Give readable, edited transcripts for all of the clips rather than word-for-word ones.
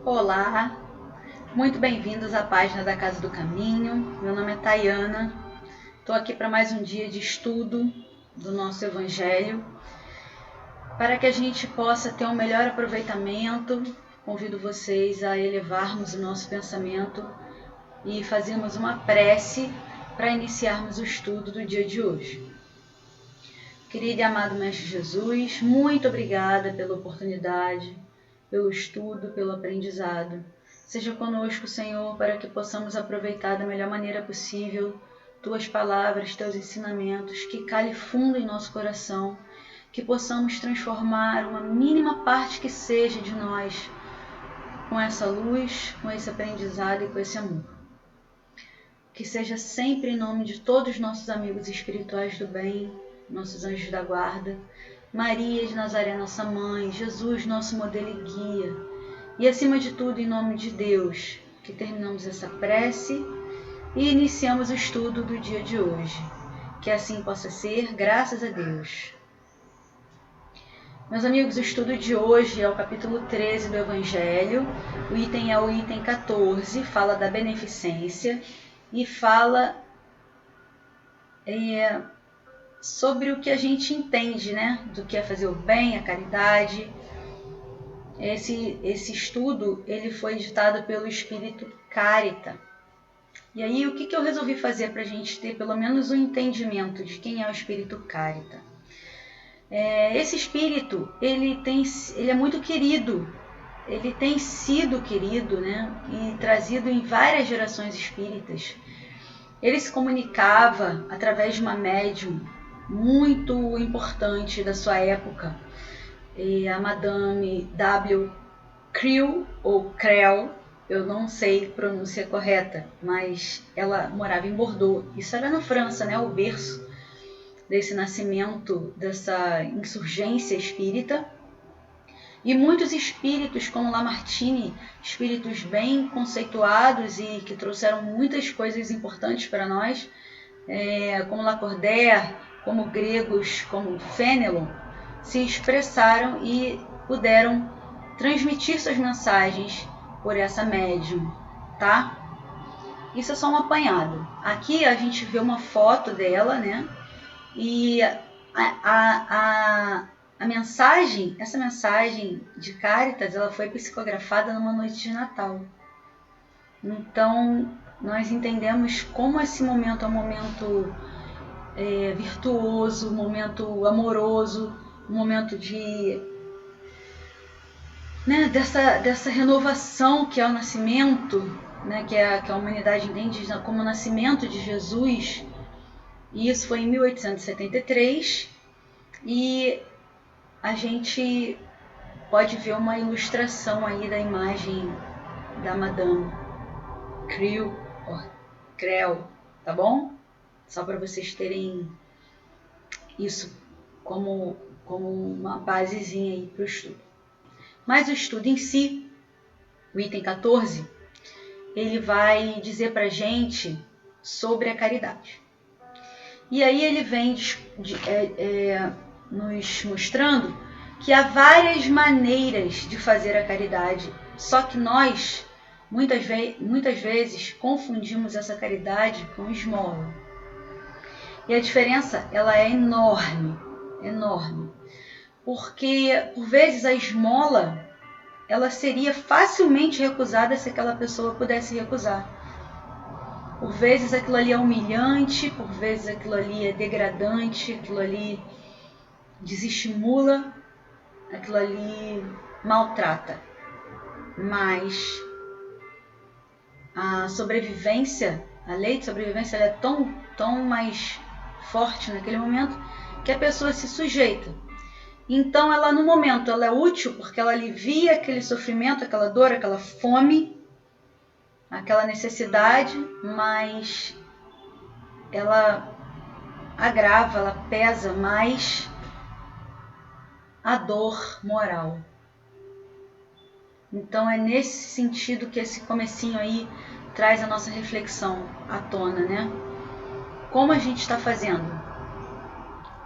Olá, muito bem-vindos à página da Casa do Caminho. Meu nome é Tayana, estou aqui para mais um dia de estudo do nosso Evangelho. Para que a gente possa ter um melhor aproveitamento, convido vocês a elevarmos o nosso pensamento e fazermos uma prece para iniciarmos o estudo do dia de hoje. Querido e amado Mestre Jesus, muito obrigada pela oportunidade, pelo estudo, pelo aprendizado. Seja conosco, Senhor, para que possamos aproveitar da melhor maneira possível Tuas palavras, Teus ensinamentos, que cale fundo em nosso coração, que possamos transformar uma mínima parte que seja de nós com essa luz, com esse aprendizado e com esse amor. Que seja sempre em nome de todos os nossos amigos espirituais do bem, nossos anjos da guarda, Maria de Nazaré, nossa mãe, Jesus, nosso modelo e guia, e acima de tudo, em nome de Deus, que terminamos essa prece e iniciamos o estudo do dia de hoje. Que assim possa ser, graças a Deus. Meus amigos, o estudo de hoje é o capítulo 13 do Evangelho, o item é o item 14, fala da beneficência e fala sobre o que a gente entende, né? Do que é fazer o bem, a caridade. Esse estudo ele foi editado pelo Espírito Carita. E aí, o que eu resolvi fazer para a gente ter pelo menos um entendimento de quem é o Espírito Carita? Esse Espírito, ele é muito querido, ele tem sido querido, né? E trazido em várias gerações espíritas. Ele se comunicava através de uma médium muito importante da sua época, a Madame W. Creel, ou Creel, eu não sei a pronúncia correta, mas ela morava em Bordeaux. Isso era na França, né? O berço desse nascimento, dessa insurgência espírita. E muitos espíritos, como Lamartine, espíritos bem conceituados e que trouxeram muitas coisas importantes para nós, como Lacordaire, como gregos, como Fénelon, se expressaram e puderam transmitir suas mensagens por essa médium, tá? Isso é só um apanhado. Aqui a gente vê uma foto dela, né? E a mensagem, essa mensagem de Caritas, ela foi psicografada numa noite de Natal. Então, nós entendemos como esse momento é um momento virtuoso, um momento amoroso, um momento de dessa renovação que é o nascimento, né, que a humanidade entende como o nascimento de Jesus. E isso foi em 1873 e a gente pode ver uma ilustração aí da imagem da Madame Creel, tá bom? Só para vocês terem isso como uma basezinha aí para o estudo. Mas o estudo em si, o item 14, ele vai dizer para a gente sobre a caridade. E aí ele vem nos mostrando que há várias maneiras de fazer a caridade, só que nós, muitas vezes, confundimos essa caridade com esmola. E a diferença, ela é enorme, enorme. Porque, por vezes, a esmola, ela seria facilmente recusada se aquela pessoa pudesse recusar. Por vezes aquilo ali é humilhante, por vezes aquilo ali é degradante, aquilo ali desestimula, aquilo ali maltrata. Mas a sobrevivência, a lei de sobrevivência, ela é tão mais forte naquele momento que a pessoa se sujeita. Então ela no momento ela é útil porque ela alivia aquele sofrimento, aquela dor, aquela fome, aquela necessidade, mas ela agrava, ela pesa mais a dor moral. Então é nesse sentido que esse comecinho aí traz a nossa reflexão à tona, né? Como a gente está fazendo?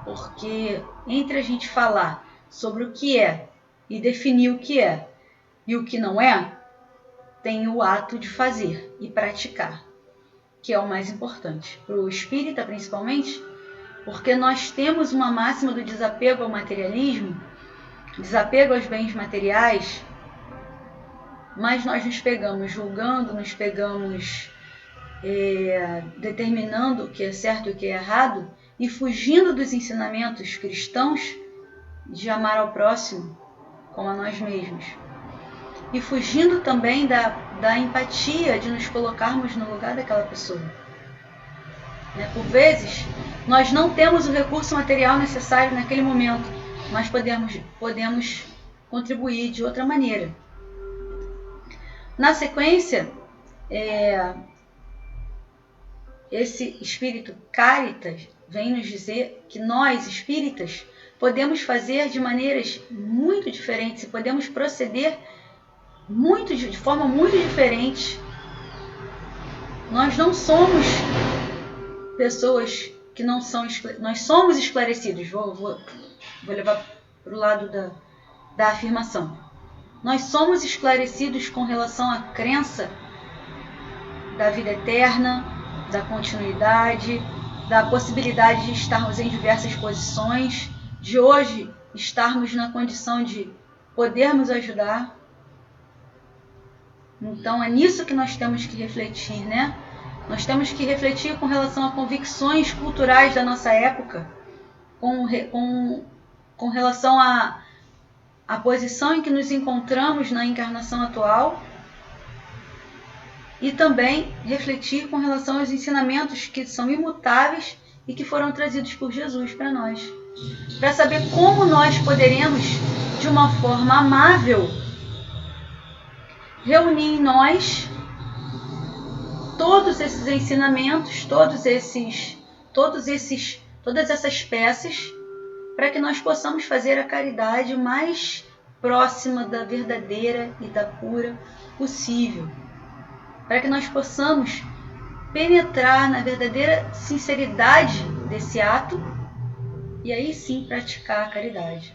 Porque entre a gente falar sobre o que é e definir o que é e o que não é, tem o ato de fazer e praticar, que é o mais importante. Para o espírita, principalmente, porque nós temos uma máxima do desapego ao materialismo, desapego aos bens materiais, mas nós nos pegamos julgando, nos pegamos determinando o que é certo e o que é errado e fugindo dos ensinamentos cristãos de amar ao próximo como a nós mesmos. E fugindo também da empatia, de nos colocarmos no lugar daquela pessoa. Por vezes, nós não temos o recurso material necessário naquele momento, mas podemos contribuir de outra maneira. Na sequência, esse espírito Caritas vem nos dizer que nós, espíritas, podemos fazer de maneiras muito diferentes e podemos proceder de forma muito diferente. Nós não somos pessoas que não são... Nós somos esclarecidos. Vou levar para o lado da afirmação. Nós somos esclarecidos com relação à crença da vida eterna, da continuidade, da possibilidade de estarmos em diversas posições, de hoje estarmos na condição de podermos ajudar. Então é nisso que nós temos que refletir, né? Nós temos que refletir com relação a convicções culturais da nossa época, com relação à posição em que nos encontramos na encarnação atual, e também refletir com relação aos ensinamentos que são imutáveis e que foram trazidos por Jesus para nós, para saber como nós poderemos, de uma forma amável, reunir em nós todos esses ensinamentos, todas essas peças, para que nós possamos fazer a caridade mais próxima da verdadeira e da pura possível, para que nós possamos penetrar na verdadeira sinceridade desse ato e aí sim praticar a caridade.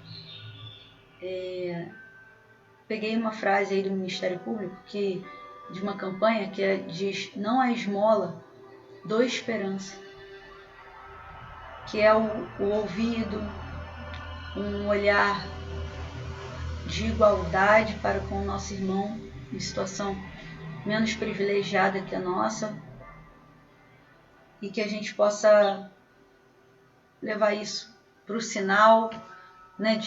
Peguei uma frase aí do Ministério Público, de uma campanha que diz: não há esmola, dou esperança, que é o ouvido, um olhar de igualdade para com o nosso irmão em situação menos privilegiada que a nossa, e que a gente possa levar isso para o sinal, né,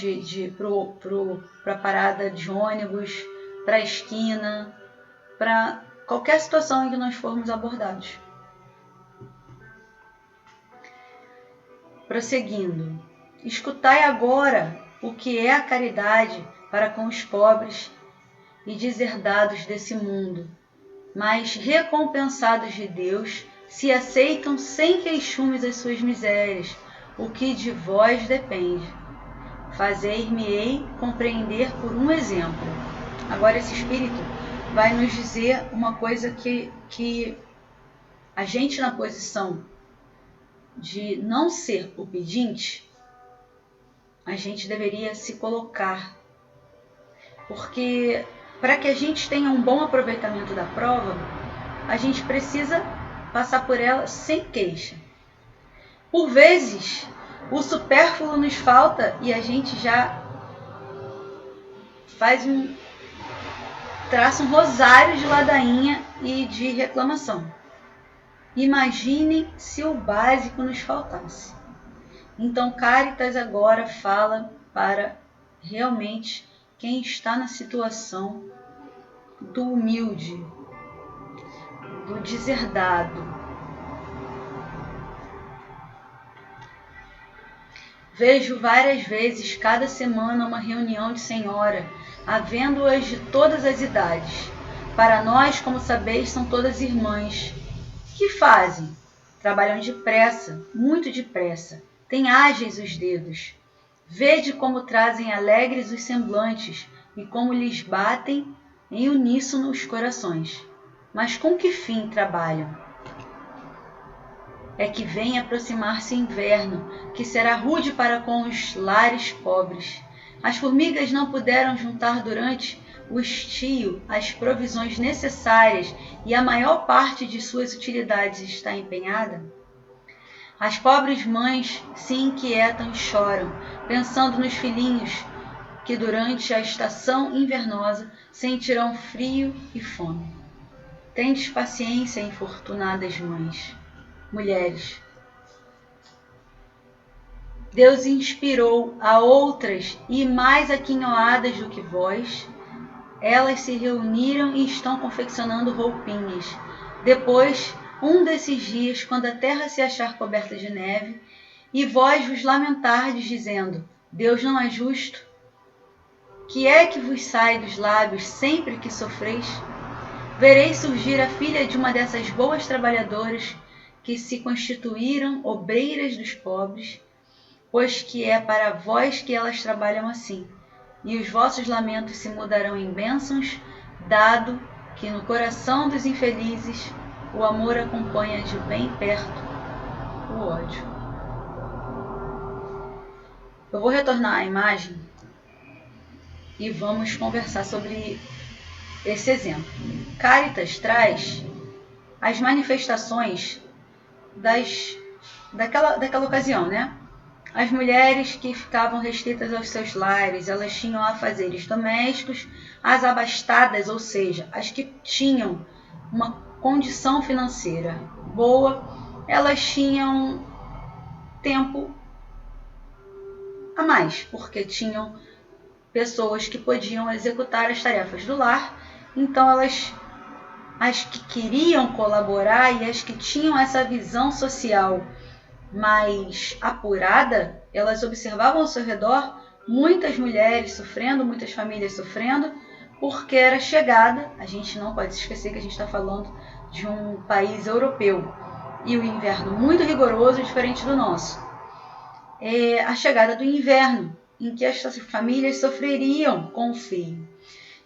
para a parada de ônibus, para a esquina, para qualquer situação em que nós formos abordados. Prosseguindo, escutai agora o que é a caridade para com os pobres e deserdados desse mundo, mas recompensados de Deus, se aceitam sem queixumes as suas misérias, o que de vós depende. Fazer-me-ei compreender por um exemplo. Agora esse espírito vai nos dizer uma coisa que a gente, na posição de não ser o pedinte, a gente deveria se colocar. Porque para que a gente tenha um bom aproveitamento da prova, a gente precisa passar por ela sem queixa. Por vezes, o supérfluo nos falta e a gente já traça um rosário de ladainha e de reclamação. Imaginem se o básico nos faltasse. Então, Caritas agora fala para realmente quem está na situação do humilde, do deserdado. Vejo várias vezes cada semana uma reunião de senhora, havendo-as de todas as idades. Para nós, como sabeis, são todas irmãs. Que fazem? Trabalham depressa, muito depressa. Têm ágeis os dedos. Vede como trazem alegres os semblantes e como lhes batem em uníssono os corações. Mas com que fim trabalham? É que vem aproximar-se inverno, que será rude para com os lares pobres. As formigas não puderam juntar durante o estio as provisões necessárias e a maior parte de suas utilidades está empenhada? As pobres mães se inquietam e choram, pensando nos filhinhos que durante a estação invernosa sentirão frio e fome. Tendes paciência, infortunadas mães, mulheres. Deus inspirou a outras e mais aquinhoadas do que vós. Elas se reuniram e estão confeccionando roupinhas. Depois, um desses dias, quando a terra se achar coberta de neve, e vós vos lamentardes, dizendo: Deus não é justo? Que é que vos sai dos lábios sempre que sofreis? Vereis surgir a filha de uma dessas boas trabalhadoras que se constituíram obreiras dos pobres, pois que é para vós que elas trabalham assim, e os vossos lamentos se mudarão em bênçãos, dado que no coração dos infelizes o amor acompanha de bem perto o ódio. Eu vou retornar à imagem e vamos conversar sobre esse exemplo. Cáritas traz as manifestações daquela ocasião, né? As mulheres que ficavam restritas aos seus lares, elas tinham afazeres domésticos, as abastadas, ou seja, as que tinham uma condição financeira boa, elas tinham tempo a mais, porque tinham pessoas que podiam executar as tarefas do lar, então as que queriam colaborar e as que tinham essa visão social mais apurada, elas observavam ao seu redor muitas mulheres sofrendo, muitas famílias sofrendo, porque era chegada, a gente não pode se esquecer que a gente está falando de um país europeu, e o inverno muito rigoroso, diferente do nosso. É a chegada do inverno, em que estas famílias sofreriam com o frio.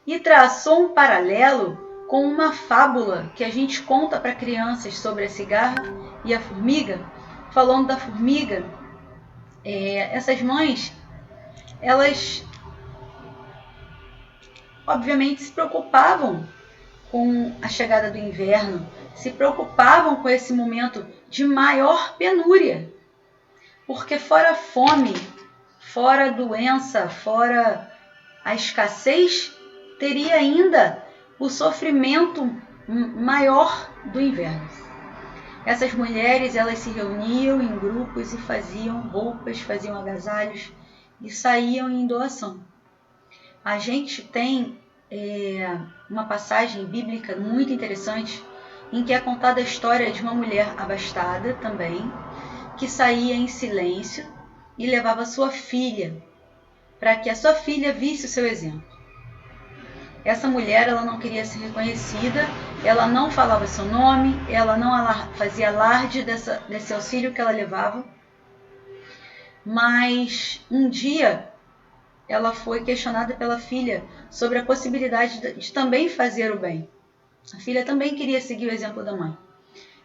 E traçou um paralelo com uma fábula que a gente conta para crianças sobre a cigarra e a formiga. Falando da formiga, essas mães, elas obviamente se preocupavam com a chegada do inverno, se preocupavam com esse momento de maior penúria, porque fora a fome, fora a doença, fora a escassez, teria ainda o sofrimento maior do inverno. Essas mulheres, elas se reuniam em grupos e faziam roupas, faziam agasalhos e saíam em doação. A gente tem uma passagem bíblica muito interessante em que é contada a história de uma mulher abastada também, que saía em silêncio e levava sua filha, para que a sua filha visse o seu exemplo. Essa mulher, ela não queria ser reconhecida, ela não falava seu nome, ela não fazia alarde desse auxílio que ela levava, mas um dia ela foi questionada pela filha sobre a possibilidade de também fazer o bem. A filha também queria seguir o exemplo da mãe.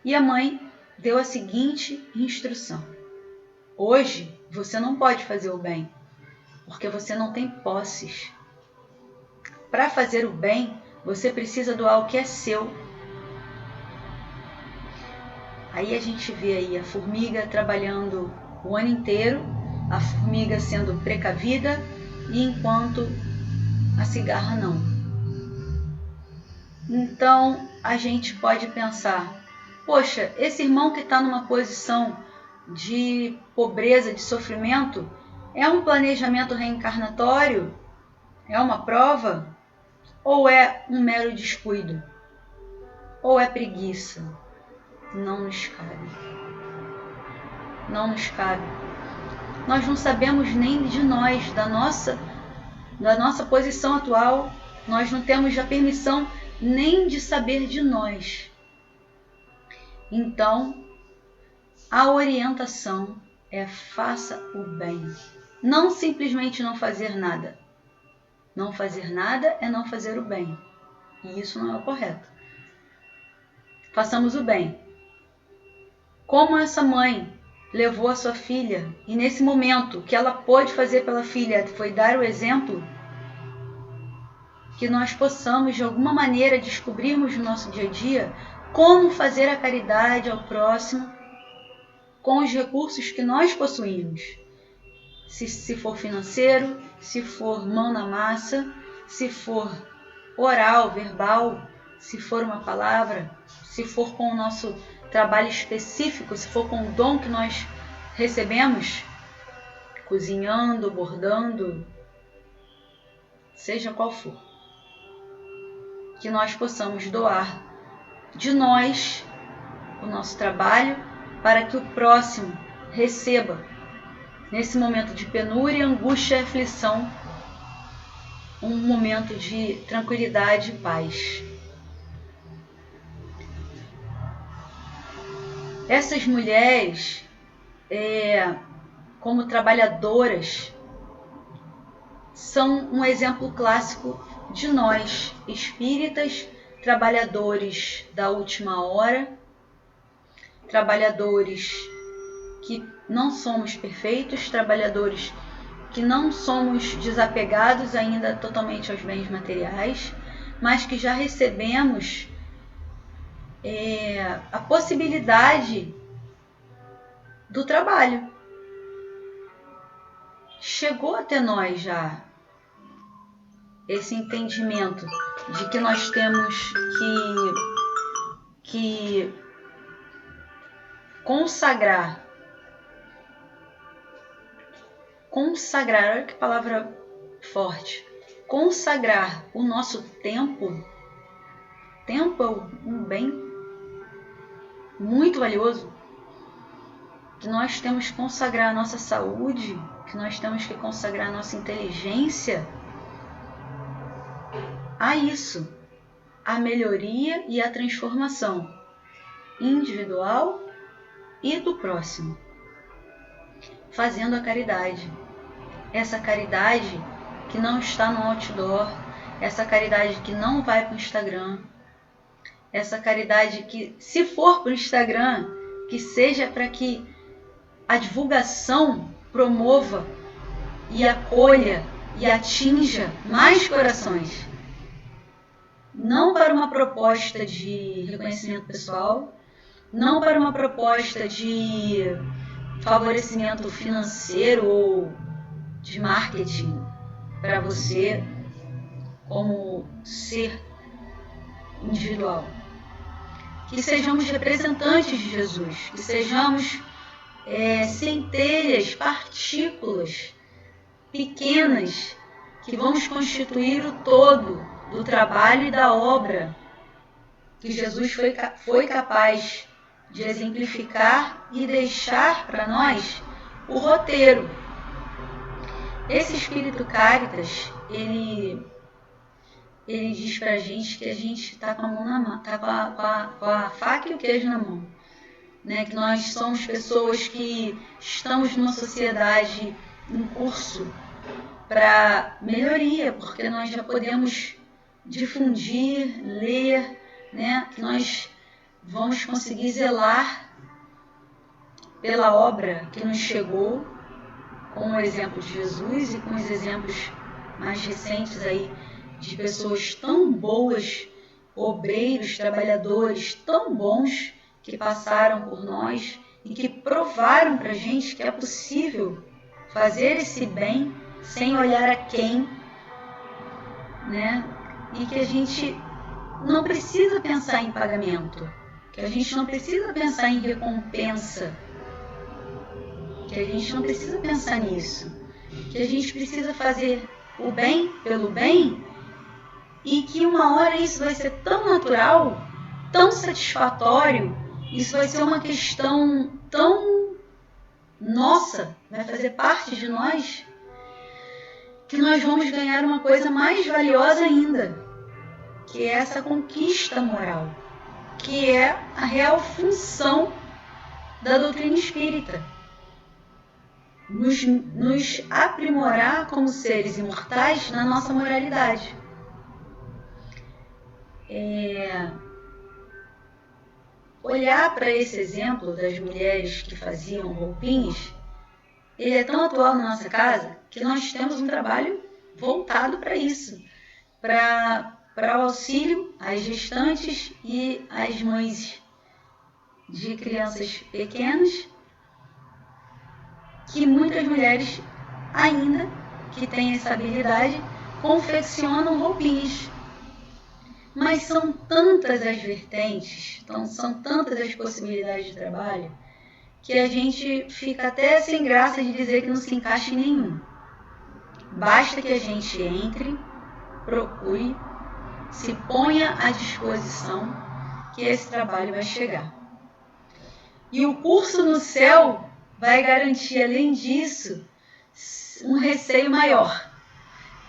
E a mãe deu a seguinte instrução: hoje você não pode fazer o bem, porque você não tem posses. Para fazer o bem, você precisa doar o que é seu. Aí a gente vê aí a formiga trabalhando o ano inteiro, a formiga sendo precavida, e enquanto a cigarra não. Então a gente pode pensar: poxa, esse irmão que está numa posição de pobreza, de sofrimento, é um planejamento reencarnatório? É uma prova? Ou é um mero descuido? Ou é preguiça? Não nos cabe. Não nos cabe. Nós não sabemos nem de nós, da nossa posição atual. Nós não temos a permissão nem de saber de nós. Então, a orientação é: faça o bem. Não simplesmente não fazer nada. Não fazer nada é não fazer o bem. E isso não é o correto. Façamos o bem. Como essa mãe levou a sua filha, e nesse momento o que ela pôde fazer pela filha foi dar o exemplo, que nós possamos de alguma maneira descobrirmos no nosso dia a dia como fazer a caridade ao próximo com os recursos que nós possuímos. Se for financeiro, se for mão na massa, se for oral, verbal, se for uma palavra, se for com o nosso trabalho específico, se for com o dom que nós recebemos, cozinhando, bordando, seja qual for, que nós possamos doar de nós o nosso trabalho para que o próximo receba, nesse momento de penúria, angústia e aflição, um momento de tranquilidade e paz. Essas mulheres, como trabalhadoras, são um exemplo clássico de nós, espíritas, trabalhadores da última hora, trabalhadores que não somos perfeitos, trabalhadores que não somos desapegados ainda totalmente aos bens materiais, mas que já recebemos a possibilidade do trabalho. Chegou até nós já esse entendimento de que nós temos que consagrar, olha que palavra forte, consagrar o nosso tempo. Tempo é um bem muito valioso, que nós temos que consagrar a nossa saúde, que nós temos que consagrar a nossa inteligência a isso, a melhoria e a transformação individual e do próximo, fazendo a caridade. Essa caridade que não está no outdoor, essa caridade que não vai para o Instagram, essa caridade que, se for para o Instagram, que seja para que a divulgação promova e acolha e atinja mais corações. Não para uma proposta de reconhecimento pessoal, não para uma proposta de favorecimento financeiro ou de marketing para você como ser individual. Que sejamos representantes de Jesus, que sejamos centelhas, partículas pequenas que vamos constituir o todo do trabalho e da obra que Jesus foi capaz de exemplificar e deixar para nós o roteiro. Esse Espírito Caritas, ele diz pra gente que a gente está com a mão na mão, tá com a faca e o queijo na mão, né? Que nós somos pessoas que estamos numa sociedade em curso para melhoria, porque nós já podemos difundir, ler, né? Que nós vamos conseguir zelar pela obra que nos chegou, com o exemplo de Jesus e com os exemplos mais recentes aí de pessoas tão boas, obreiros, trabalhadores tão bons que passaram por nós e que provaram pra gente que é possível fazer esse bem sem olhar a quem, né? E que a gente não precisa pensar em pagamento, que a gente não precisa pensar em recompensa, que a gente não precisa pensar nisso, que a gente precisa fazer o bem pelo bem e que uma hora isso vai ser tão natural, tão satisfatório, isso vai ser uma questão tão nossa, vai fazer parte de nós, que nós vamos ganhar uma coisa mais valiosa ainda, que é essa conquista moral, que é a real função da doutrina espírita. Nos aprimorar como seres imortais na nossa moralidade. olhar para esse exemplo das mulheres que faziam roupinhas, ele é tão atual na nossa casa que nós temos um trabalho voltado para isso, para o auxílio às gestantes e às mães de crianças pequenas, que muitas mulheres ainda que têm essa habilidade confeccionam roupinhas. Mas são tantas as vertentes, são tantas as possibilidades de trabalho, que a gente fica até sem graça de dizer que não se encaixa em nenhum. Basta que a gente entre, procure, se ponha à disposição, que esse trabalho vai chegar. E o curso no céu vai garantir, além disso, um receio maior,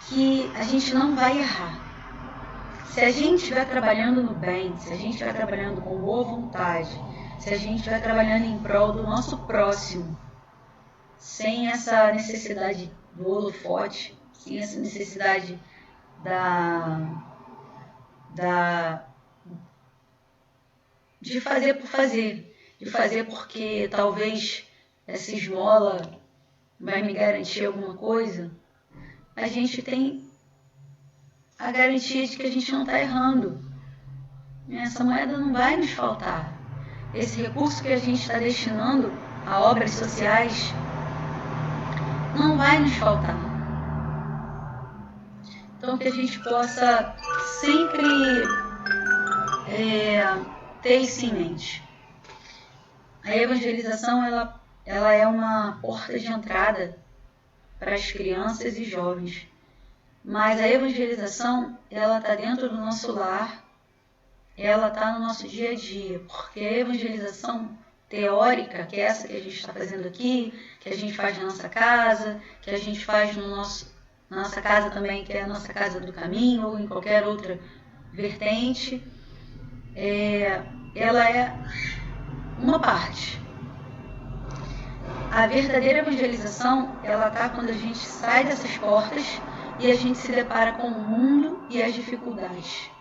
que a gente não vai errar. Se a gente estiver trabalhando no bem, se a gente estiver trabalhando com boa vontade, se a gente estiver trabalhando em prol do nosso próximo, sem essa necessidade do holofote, sem essa necessidade de fazer por fazer, de fazer porque talvez essa esmola vai me garantir alguma coisa, a gente tem a garantia de que a gente não está errando. Essa moeda não vai nos faltar. Esse recurso que a gente está destinando a obras sociais não vai nos faltar. Então que a gente possa sempre ter isso em mente. A evangelização ela é uma porta de entrada para as crianças e jovens. Mas a evangelização, ela está dentro do nosso lar, ela está no nosso dia a dia, porque a evangelização teórica, que é essa que a gente está fazendo aqui, que a gente faz na nossa casa, que a gente faz na nossa casa também, que é a nossa casa do caminho, ou em qualquer outra vertente, ela é uma parte. A verdadeira evangelização, ela está quando a gente sai dessas portas e a gente se depara com o mundo e as dificuldades.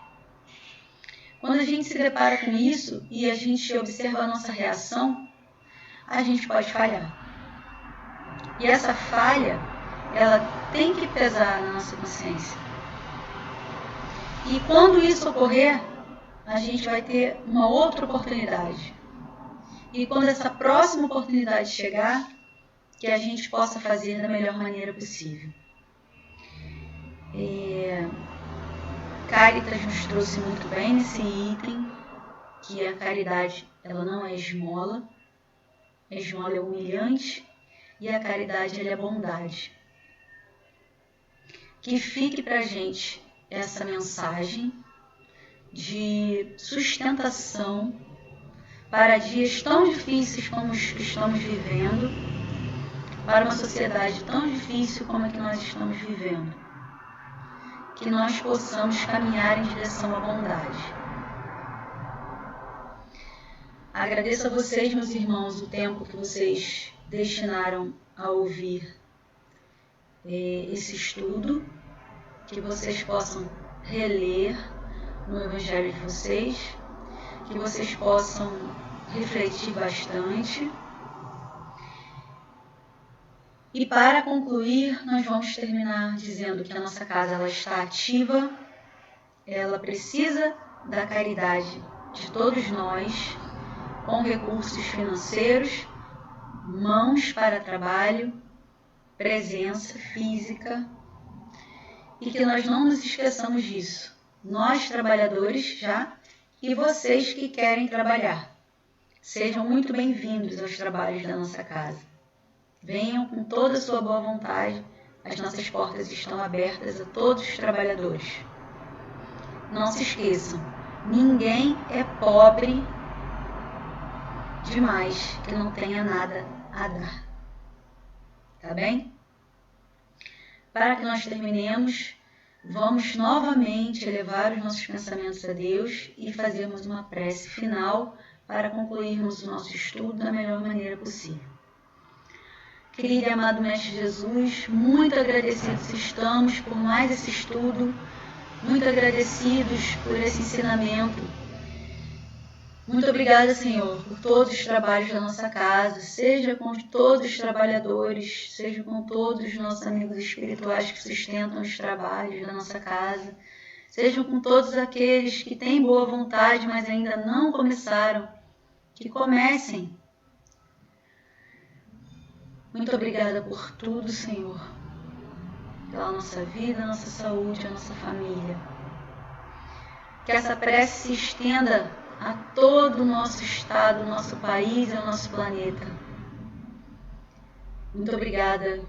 Quando a gente se depara com isso e a gente observa a nossa reação, a gente pode falhar. E essa falha, ela tem que pesar na nossa consciência. E quando isso ocorrer, a gente vai ter uma outra oportunidade. E quando essa próxima oportunidade chegar, que a gente possa fazer da melhor maneira possível. Caritas nos trouxe muito bem nesse item, que a caridade ela não é esmola, a esmola é humilhante e a caridade ela é bondade. Que fique para a gente essa mensagem de sustentação para dias tão difíceis como os que estamos vivendo, para uma sociedade tão difícil como a que nós estamos vivendo. Que nós possamos caminhar em direção à bondade. Agradeço a vocês, meus irmãos, o tempo que vocês destinaram a ouvir esse estudo, que vocês possam reler no Evangelho de vocês, que vocês possam refletir bastante. E para concluir, nós vamos terminar dizendo que a nossa casa ela está ativa, ela precisa da caridade de todos nós, com recursos financeiros, mãos para trabalho, presença física, e que nós não nos esqueçamos disso. Nós, trabalhadores, já, e vocês que querem trabalhar. Sejam muito bem-vindos aos trabalhos da nossa casa. Venham com toda a sua boa vontade, as nossas portas estão abertas a todos os trabalhadores. Não se esqueçam, ninguém é pobre demais que não tenha nada a dar. Tá bem? Para que nós terminemos, vamos novamente elevar os nossos pensamentos a Deus e fazermos uma prece final para concluirmos o nosso estudo da melhor maneira possível. Querido e amado Mestre Jesus, muito agradecidos estamos por mais esse estudo, muito agradecidos por esse ensinamento. Muito obrigada, Senhor, por todos os trabalhos da nossa casa, seja com todos os trabalhadores, seja com todos os nossos amigos espirituais que sustentam os trabalhos da nossa casa, sejam com todos aqueles que têm boa vontade, mas ainda não começaram, que comecem. Muito obrigada por tudo, Senhor, pela nossa vida, nossa saúde, a nossa família. Que essa prece se estenda a todo o nosso estado, o nosso país e o nosso planeta. Muito obrigada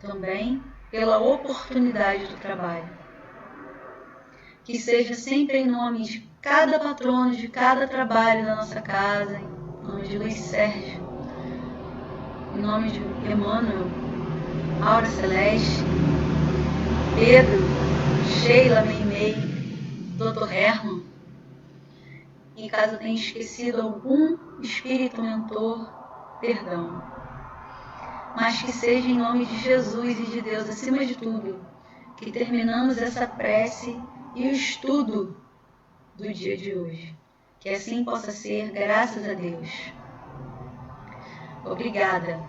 também pela oportunidade do trabalho. Que seja sempre em nome de cada patrono, de cada trabalho da nossa casa, em nome de Luiz Sérgio, em nome de Emmanuel, Aura Celeste, Pedro, Sheila, Meimei, Dr. Herman. E caso eu tenha esquecido algum espírito mentor, perdão. Mas que seja em nome de Jesus e de Deus, acima de tudo, que terminamos essa prece e o estudo do dia de hoje. Que assim possa ser, graças a Deus. Obrigada.